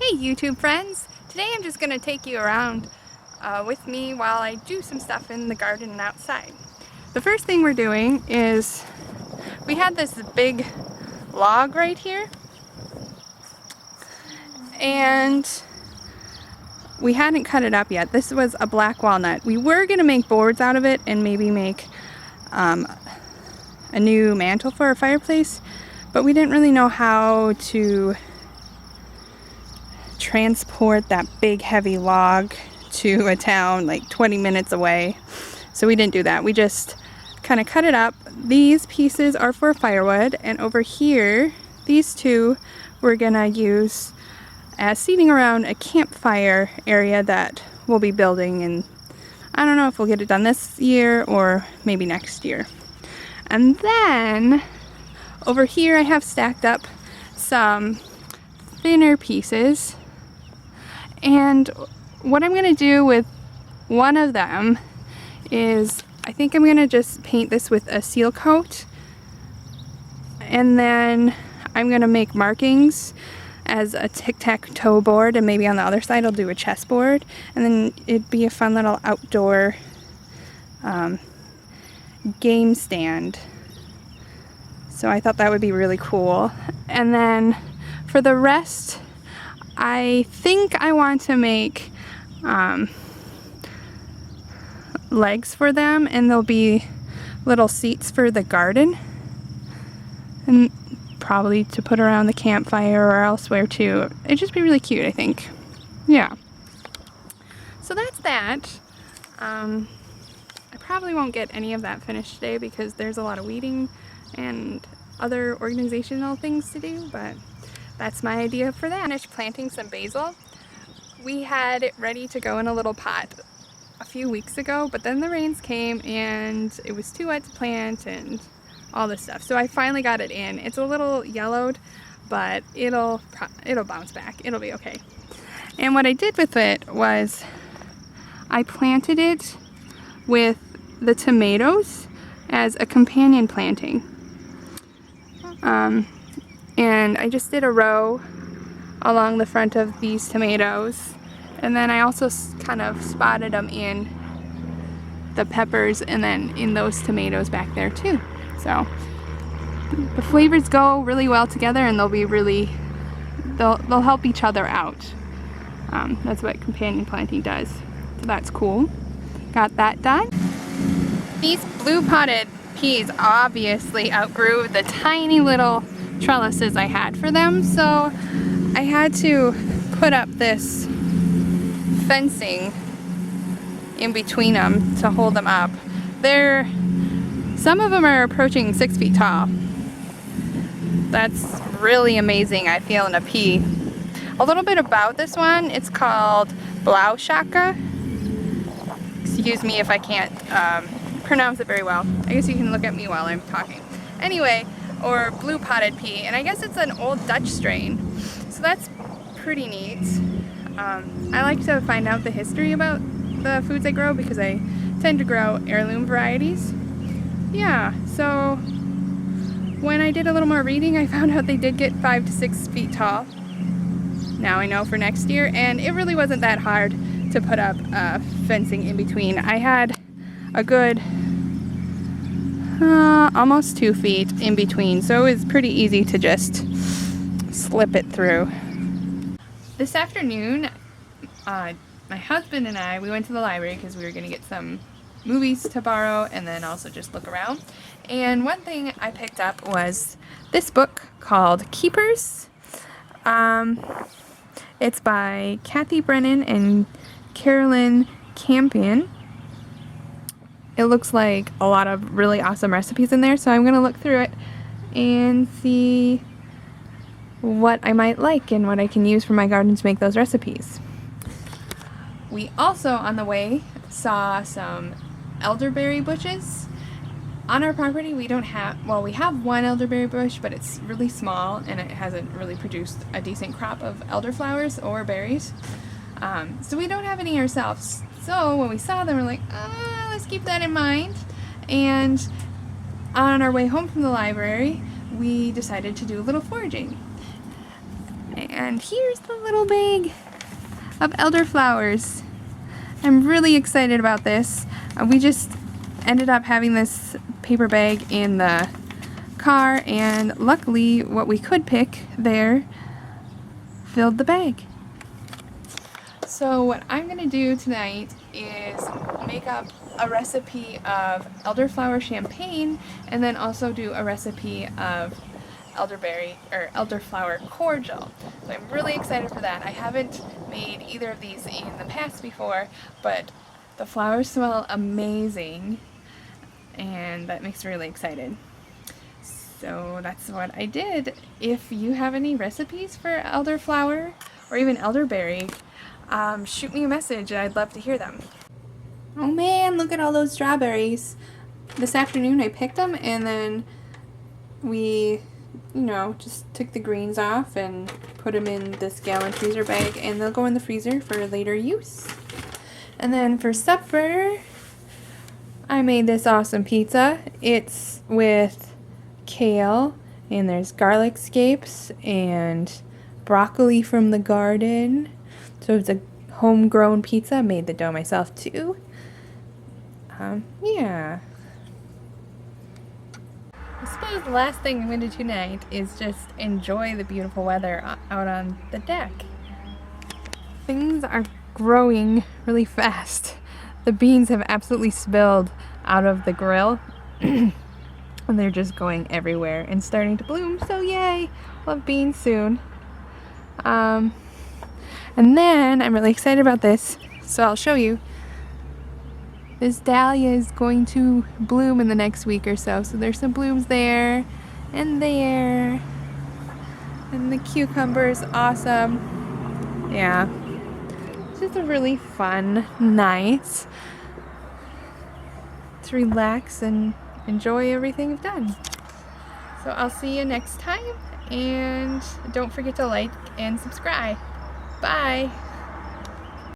Hey YouTube friends! Today I'm just going to take you around with me while I do some stuff in the garden and outside. The first thing we're doing is we had this big log right here and we hadn't cut it up yet. This was a black walnut. We were going to make boards out of it and maybe make a new mantle for our fireplace, but we didn't really know how to transport that big heavy log to a town like 20 minutes away, so we didn't do that. We just kind of cut it up. These pieces are for firewood, and over here these two we're gonna use as seating around a campfire area that we'll be building, and I don't know if we'll get it done this year or maybe next year. And then over here I have stacked up some thinner pieces. And what I'm going to do with one of them is I think I'm going to just paint this with a seal coat, and then I'm going to make markings as a tic-tac-toe board, and maybe on the other side I'll do a chessboard, and then it'd be a fun little outdoor game stand. So I thought that would be really cool. And then for the rest, I think I want to make legs for them, and there'll be little seats for the garden, and probably to put around the campfire or elsewhere too. It'd just be really cute, I think. Yeah. So that's that. I probably won't get any of that finished today because there's a lot of weeding and other organizational things to do, but that's my idea for that. I finished planting some basil. We had it ready to go in a little pot a few weeks ago, but then the rains came and it was too wet to plant and all this stuff. So I finally got it in. It's a little yellowed, but it'll bounce back. It'll be okay. And what I did with it was I planted it with the tomatoes as a companion planting. And I just did a row along the front of these tomatoes, and then I also kind of spotted them in the peppers and then in those tomatoes back there too. So the flavors go really well together, and they'll help each other out. That's what companion planting does. So that's cool. Got that done. These blue potted peas obviously outgrew the tiny little trellises I had for them, so I had to put up this fencing in between them to hold them up. Some of them are approaching 6 feet tall. That's really amazing, I feel, in a pea. A little bit about this one, it's called Blauschacke. Excuse me if I can't pronounce it very well. I guess you can look at me while I'm talking. Anyway, or blue potted pea, and I guess it's an old Dutch strain, so that's pretty neat. I like to find out the history about the foods I grow because I tend to grow heirloom varieties. Yeah, so when I did a little more reading, I found out they did get 5 to 6 feet tall. Now I know for next year, and it really wasn't that hard to put up fencing in between. I had a good almost 2 feet in between, so it was pretty easy to just slip it through. This afternoon, my husband and I, we went to the library because we were going to get some movies to borrow and then also just look around. And one thing I picked up was this book called Keepers. It's by Kathy Brennan and Carolyn Campion. It looks like a lot of really awesome recipes in there, so I'm going to look through it and see what I might like and what I can use for my garden to make those recipes. We also, on the way, saw some elderberry bushes. On our property we have one elderberry bush, but it's really small and it hasn't really produced a decent crop of elderflowers or berries. So we don't have any ourselves. So when we saw them, we're like, let's keep that in mind. And on our way home from the library, we decided to do a little foraging. And here's the little bag of elderflowers. I'm really excited about this. We just ended up having this paper bag in the car, and luckily what we could pick there filled the bag. So what I'm going to do tonight is make up a recipe of elderflower champagne, and then also do a recipe of elderberry or elderflower cordial. So I'm really excited for that. I haven't made either of these in the past before, but the flowers smell amazing, and that makes me really excited. So that's what I did. If you have any recipes for elderflower or even elderberry, shoot me a message. I'd love to hear them. Oh man, look at all those strawberries. This afternoon I picked them, and then we, just took the greens off and put them in this gallon freezer bag, and they'll go in the freezer for later use. And then for supper, I made this awesome pizza. It's with kale, and there's garlic scapes and broccoli from the garden. So it's a homegrown pizza. I made the dough myself too. Yeah. I suppose the last thing I'm going to do tonight is just enjoy the beautiful weather out on the deck. Things are growing really fast. The beans have absolutely spilled out of the grill. And they're just going everywhere and starting to bloom. So yay! We'll have beans soon. And then I'm really excited about this. So I'll show you. This dahlia is going to bloom in the next week or so. So there's some blooms there and there. And the cucumber is awesome. Yeah. It's just a really fun night to relax and enjoy everything you've done. So I'll see you next time, and don't forget to like and subscribe. Bye!